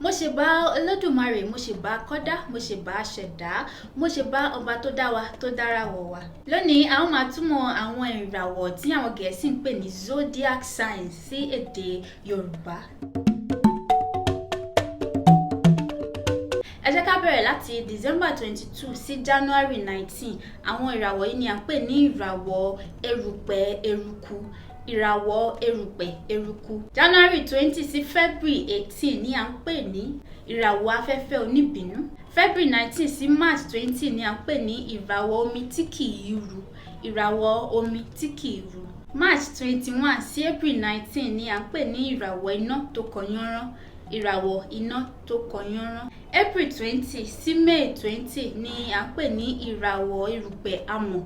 Mo ṣe bá Olódùmarè, mo ṣe bá kọ́dá, mo ṣe bá ṣẹ̀dá, mo ṣe bá ọba tó dá wa tó dára wọ̀ wá. Lónìí a ó máa túmọ̀ àwọn ìràwọ̀ tí àwọn Gẹ̀ẹ́sì ń pè ní Zodiac signs sí èdè Yorùbá. Ẹ jẹ́ ká bẹ̀rẹ̀ láti December 22 sí January 19. Àwọn ìràwọ̀ yìí ni à ń pè ní ìràwọ̀ erùpẹ̀ eruku. Ìràwọ̀ erùpẹ̀ eruku. January 20 sí February 18 ni à ń pè ní ìràwọ̀ afẹ́fẹ́ oníbínú. February 19 sí March 20 ni à ń pè ní ìràwọ̀ omi tí kìí ru. Ìràwọ̀ omi tí kìí ru. March 21 sí April 19 ni à ń pè ní ìràwọ̀ iná tó kọyánrán. Ìràwọ̀ iná tó kọyánrán. April 20 sí May 20 ni à ń pè ní ìràwọ̀ erùpẹ̀ amọ̀.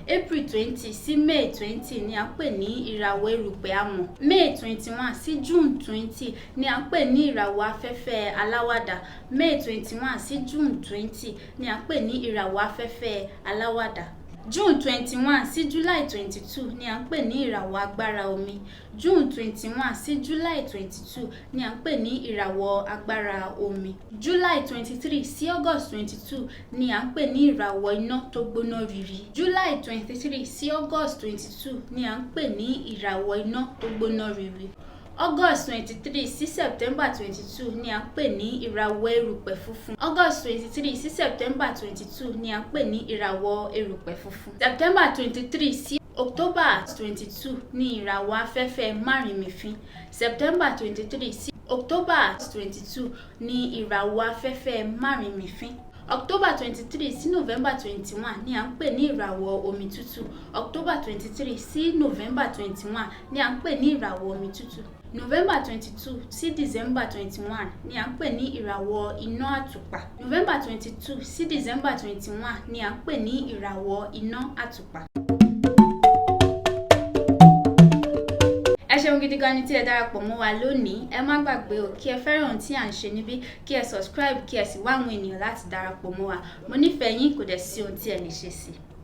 April 20 sí May 20 ni à ń pè ní ìràwọ̀ erùpẹ̀ amọ̀. May 21 sí June 20 ni à ń pè ní ìràwọ̀ afẹ́fẹ́ aláwàdà. May 21 sí June 20 ni à ń pè ní ìràwọ̀ afẹ́fẹ́ aláwàdà. June 21 sí July 22 ni à ń pè ní ìràwọ̀ agbára omi. June 21 sí July 22 ni à ń pè ní ìràwọ̀ agbára omi. July 23 sí August 22 ni à ń pè ní ìràwọ̀ iná tó gbóná riri. July 23 sí August 22 ni à ń pè ní ìràwọ̀ iná tó gbóná riri. August 23 sí September 22 ni à ń pè ní ìràwọ̀ erùpẹ̀ funfun. August 23 sí September 22 ni à ń pè ní ìràwọ̀ erùpẹ̀ funfun. September 23 sí October 22 ni ìràwọ̀ afẹ́fẹ́ márìnmífín. September 23 sí October 22 ni ìràwọ̀ afẹ́fẹ́ márìnmífín. October 23 sí November 21 ni à ń pè ní ìràwọ̀ omi tútù. October 23 sí November 21 ni à ń pè ní ìràwọ̀ omi tútù. November 22 sí December 21 ni à ń pè ní ìràwọ̀ iná àtùpà. November 22 sí December 21 ni à ń pè ní ìràwọ̀ iná àtùpà. Ẹ ṣeun gidi gan ni tí ẹ darapọ̀ mọ́ wa lónìí. Ẹ má gbàgbé o kí ẹ fẹ́ràn ohun tí à ń ṣe níbí, kí ẹ subscribe, kí ẹ sì wá àwọn ènìyàn láti darapọ̀ mọ́ wa. Mo nífẹ̀ẹ́ yín, kò dẹ̀ sí ohun tí ẹ lè ṣe sí i.